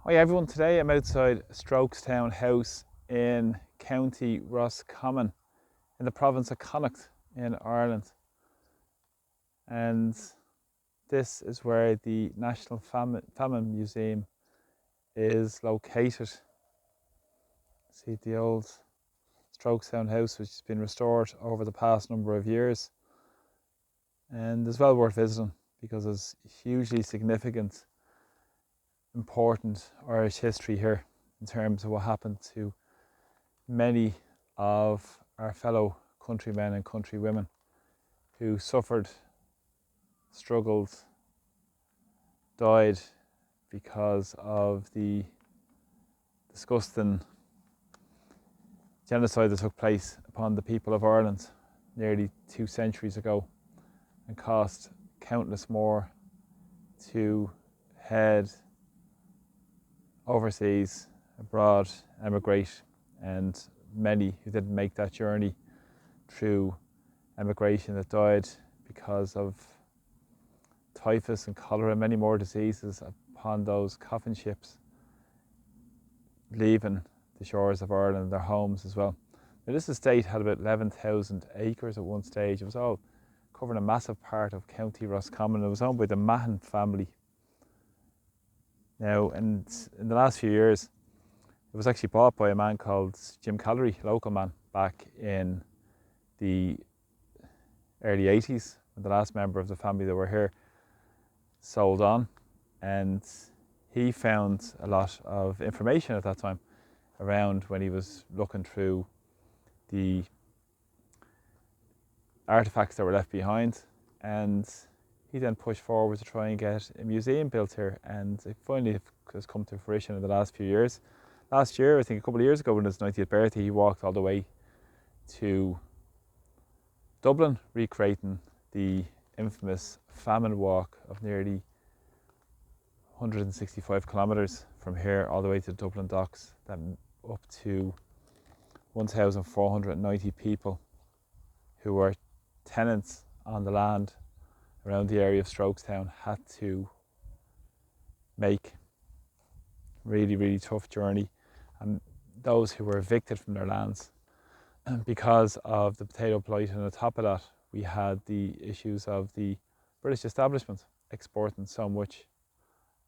Hi everyone, today I'm outside Strokestown House in County Roscommon in the province of Connacht in Ireland. And this is where the National Famine Museum is located. See the old Strokestown House, which has been restored over the past number of years, and is well worth visiting because it's hugely significant, important Irish history here in terms of what happened to many of our fellow countrymen and countrywomen who suffered, struggled, died because of the disgusting genocide that took place upon the people of Ireland nearly 2 centuries ago, and cost countless more to head overseas, abroad, emigrate, and many who didn't make that journey through emigration that died because of typhus and cholera and many more diseases upon those coffin ships leaving the shores of Ireland and their homes as well. Now, this estate had about 11,000 acres at one stage. It was all covering a massive part of County Roscommon. It was owned by the Mahon family. Now, and in the last few years, it was actually bought by a man called Jim Callery, a local man, back in the early 80s, when the last member of the family that were here sold on. And he found a lot of information at that time around when he was looking through the artifacts that were left behind, and he then pushed forward to try and get a museum built here, and it finally has come to fruition in the last few years. Last year, I think a couple of years ago, on his 90th birthday, he walked all the way to Dublin, recreating the infamous famine walk of nearly 165 kilometres from here all the way to the Dublin docks, then up to 1,490 people who were tenants on the land around the area of Strokestown had to make really tough journey, and those who were evicted from their lands because of the potato blight. And on top of that, we had the issues of the British establishment exporting so much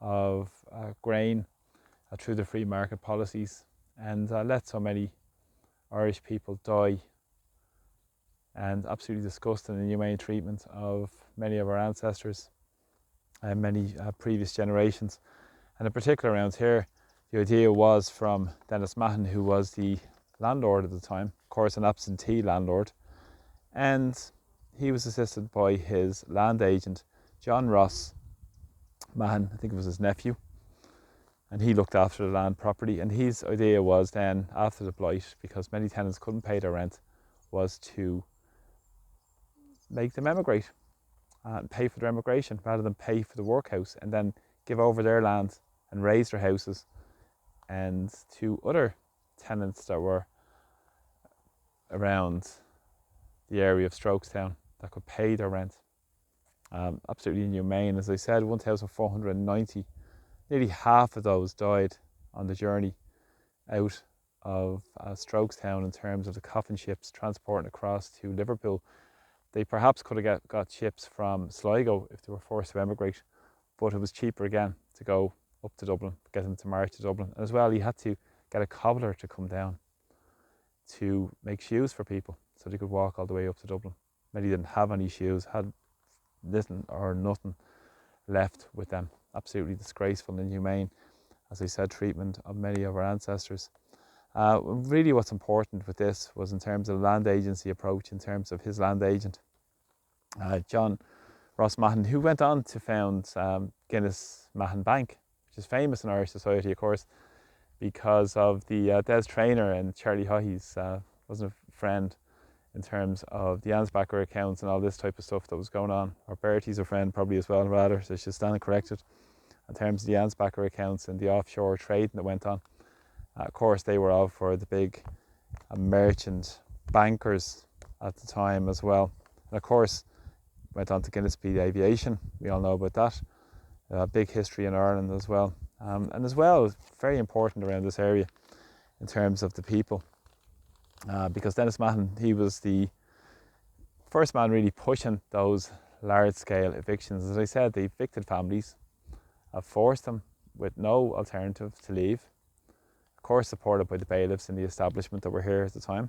of grain through the free market policies, and let so many Irish people die, and absolutely disgusting and inhumane treatment of many of our ancestors and many previous generations. And in particular around here, the idea was from Dennis Mahon, who was the landlord at the time, of course an absentee landlord, and he was assisted by his land agent, John Ross Mahon, I think it was his nephew, and he looked after the land property. And his idea was then, after the blight, because many tenants couldn't pay their rent, was to make them emigrate and pay for their emigration rather than pay for the workhouse, and then give over their land and raise their houses and to other tenants that were around the area of Strokestown that could pay their rent. Absolutely inhumane. As I said, 1,490, nearly half of those died on the journey out of Strokestown in terms of the coffin ships transporting across to Liverpool. They perhaps could have got ships from Sligo if they were forced to emigrate, but it was cheaper again to go up to Dublin, get them to march to Dublin. And as well, he had to get a cobbler to come down to make shoes for people so they could walk all the way up to Dublin. Many didn't have any shoes, had little or nothing left with them. Absolutely disgraceful and inhumane, as I said, treatment of many of our ancestors. Really what's important with this was in terms of land agency approach, in terms of his land agent, John Ross Mahon, who went on to found Guinness Mahon Bank, which is famous in Irish society, of course, because of the Des Traynor and Charlie Haughey's wasn't a friend in terms of the Ansbacher accounts and all this type of stuff that was going on. Or Bertie's a friend probably as well, rather, so I should stand corrected, in terms of the Ansbacher accounts and the offshore trading that went on. Of course, they were all for the big merchant bankers at the time as well. And of course, went on to Guinness Aviation. We all know about that. Big history in Ireland as well. And as well, very important around this area in terms of the people, because Dennis Mahon, he was the first man really pushing those large-scale evictions. As I said, they evicted families, forced them with no alternative to leave, of course supported by the bailiffs in the establishment that were here at the time,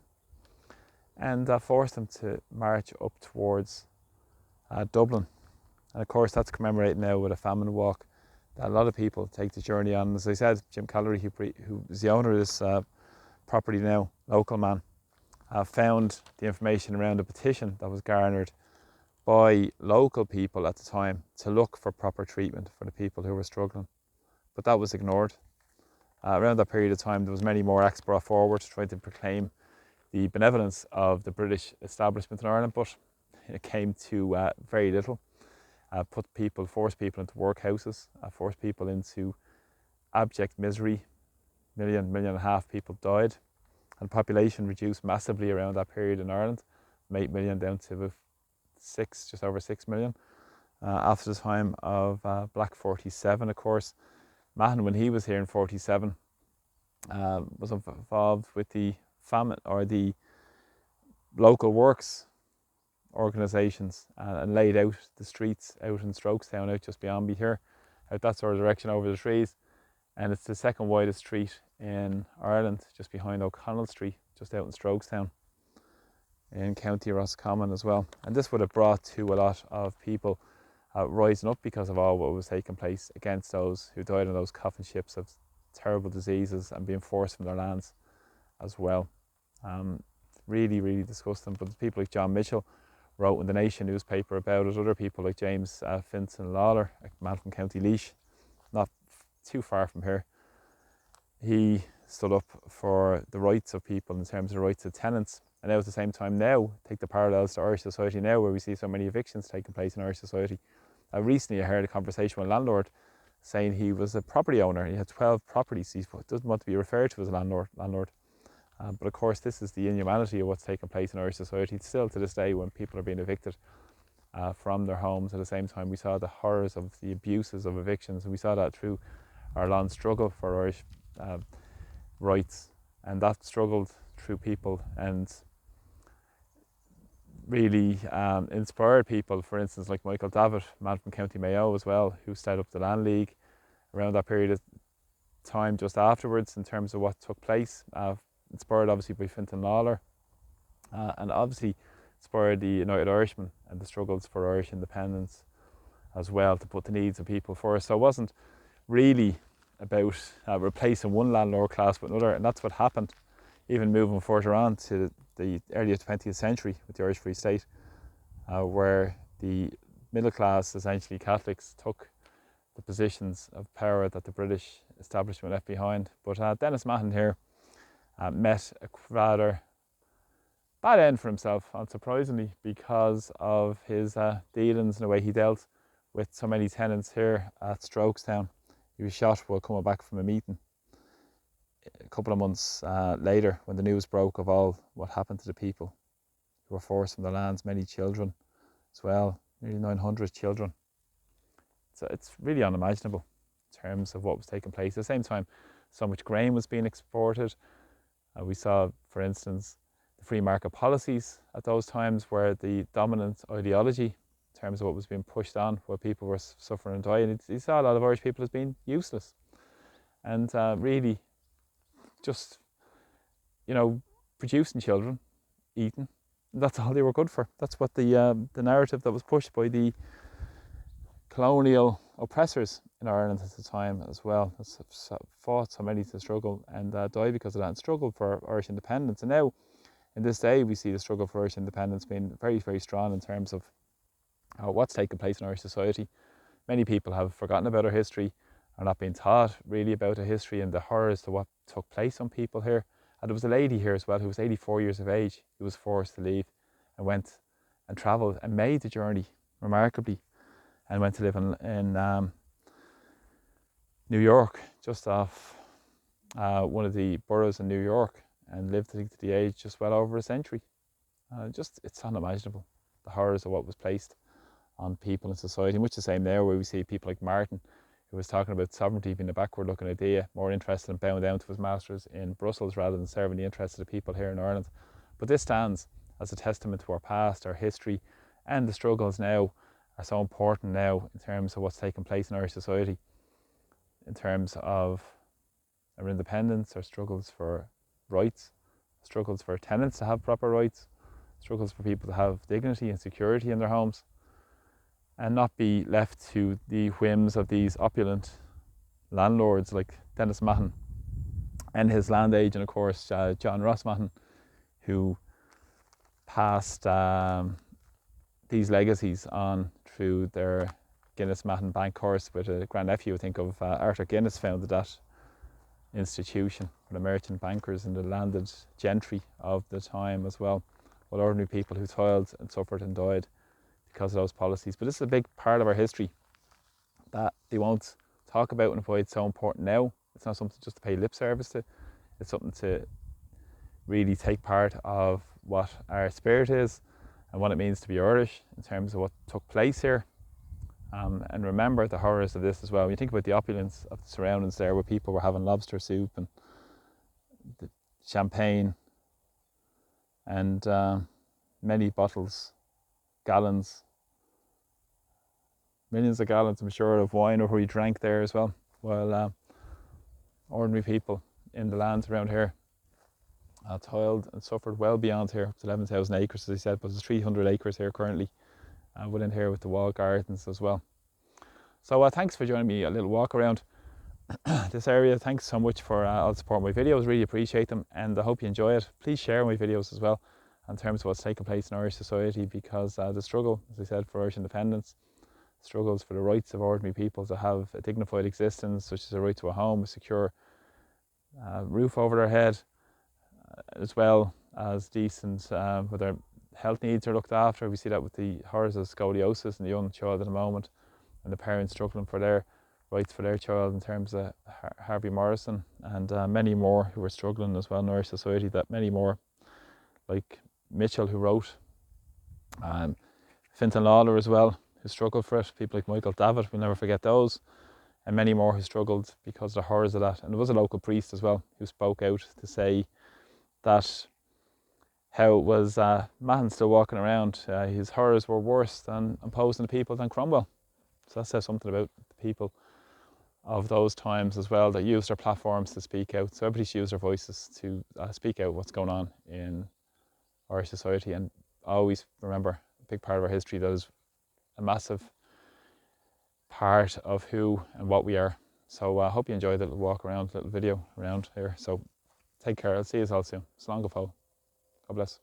and forced them to march up towards Dublin. And of course that's commemorated now with a famine walk that a lot of people take the journey on. As I said, Jim Callery, who is the owner of this property now, local man, found the information around a petition that was garnered by local people at the time to look for proper treatment for the people who were struggling. But that was ignored. Around that period of time, there was many more acts brought forward trying to proclaim the benevolence of the British establishment in Ireland, but it came to very little. Forced people into workhouses, forced people into abject misery. Million and a half people died, and population reduced massively around that period in Ireland, from 8 million down to about just over 6 million. After the time of Black 47, of course, Mahon, when he was here in 47, was involved with the famine or the local works organisations, and laid out the streets out in Strokestown, out just beyond me here, out that sort of direction over the trees. And it's the second widest street in Ireland, just behind O'Connell Street, just out in Strokestown in County Roscommon as well. And this would have brought to a lot of people rising up because of all what was taking place against those who died on those coffin ships of terrible diseases and being forced from their lands as well. Really, really disgusting. But people like John Mitchell wrote in the Nation newspaper about it. Other people like James Finson Lawler, a man from County Laois, not too far from here, he stood up for the rights of people in terms of the rights of tenants. And now at the same time now, take the parallels to Irish society now, where we see so many evictions taking place in Irish society. Recently I heard a conversation with a landlord saying he was a property owner. He had 12 properties. He doesn't want to be referred to as a landlord. But of course this is the inhumanity of what's taking place in Irish society still to this day, when people are being evicted from their homes. At the same time, we saw the horrors of the abuses of evictions, and we saw that through our long struggle for Irish rights, and that struggled through people and really inspired people, for instance like Michael Davitt, a man from County Mayo as well, who set up the Land League around that period of time just afterwards in terms of what took place, inspired obviously by Fintan Lawler, and obviously inspired the United Irishmen and the struggles for Irish independence as well, to put the needs of people first. So it wasn't really about replacing one landlord class with another, and that's what happened even moving further on to the early 20th century with the Irish Free State, where the middle class, essentially Catholics, took the positions of power that the British establishment left behind. But Dennis Mahon here met a rather bad end for himself, unsurprisingly, because of his dealings and the way he dealt with so many tenants here at Strokestown. He was shot while coming back from a meeting a couple of months later, when the news broke of all what happened to the people who were forced from their lands, many children as well, nearly 900 children. So it's really unimaginable in terms of what was taking place. At the same time, so much grain was being exported. We saw, for instance, the free market policies at those times were the dominant ideology in terms of what was being pushed on while people were suffering and dying. You saw a lot of Irish people as being useless and really just, producing children, eating. That's all they were good for. That's what the narrative that was pushed by the colonial oppressors in Ireland at the time as well. Fought so many to struggle and die because of that, and struggled for Irish independence. And now, in this day, we see the struggle for Irish independence being very, very strong in terms of what's taking place in Irish society. Many people have forgotten about our history, are not being taught really about our history and the horrors to what took place on people here. And there was a lady here as well who was 84 years of age, who was forced to leave and went and travelled and made the journey remarkably, and went to live in New York, just off one of the boroughs in New York, and lived, I think, to the age just well over a century. It's unimaginable, the horrors of what was placed on people in society. Much the same there, where we see people like Martin, who was talking about sovereignty being a backward-looking idea, more interested in bowing down to his masters in Brussels rather than serving the interests of the people here in Ireland. But this stands as a testament to our past, our history, and the struggles now are so important now in terms of what's taking place in Irish society, in terms of our independence, our struggles for rights, struggles for tenants to have proper rights, struggles for people to have dignity and security in their homes, and not be left to the whims of these opulent landlords like Dennis Mahon and his land agent, of course, John Ross Mahon, who passed these legacies on through their Guinness Mahon Bank course with a grandnephew, I think, of Arthur Guinness, founded that institution for the merchant bankers and the landed gentry of the time as well, but ordinary people who toiled and suffered and died because of those policies. But this is a big part of our history that they won't talk about and why it's so important now. It's not something just to pay lip service to, it's something to really take part of what our spirit is and what it means to be Irish in terms of what took place here. And remember the horrors of this as well. When you think about the opulence of the surroundings there, where people were having lobster soup and the champagne and many bottles, gallons, millions of gallons, I'm sure, of wine or we drank there as well, while ordinary people in the lands around here toiled and suffered well beyond here. It's 11,000 acres, as I said, but there's 300 acres here currently within here with the wall gardens as well. So thanks for joining me a little walk around this area. Thanks so much for all the support on my videos, really appreciate them, and I hope you enjoy it. Please share my videos as well in terms of what's taking place in Irish society, because the struggle, as I said, for Irish independence, struggles for the rights of ordinary people to have a dignified existence, such as a right to a home, a secure roof over their head, as well as decent, where their health needs are looked after. We see that with the horrors of scoliosis in the young child at the moment, and the parents struggling for their rights for their child in terms of Harvey Morrison, and many more who are struggling as well in Irish society, that many more, like Mitchell, who wrote, Fintan Lawler as well, who struggled for it, people like Michael Davitt, we'll never forget those, and many more who struggled because of the horrors of that. And there was a local priest as well who spoke out to say that how it was Mahon still walking around, his horrors were worse than imposing the people than Cromwell. So that says something about the people of those times as well, that used their platforms to speak out. So everybody should use their voices to speak out what's going on in Irish society, and always remember a big part of our history that is a massive part of who and what we are. So I hope you enjoyed the little walk around, little video around here. So take care, I'll see you all soon. Slán go fóill. God bless.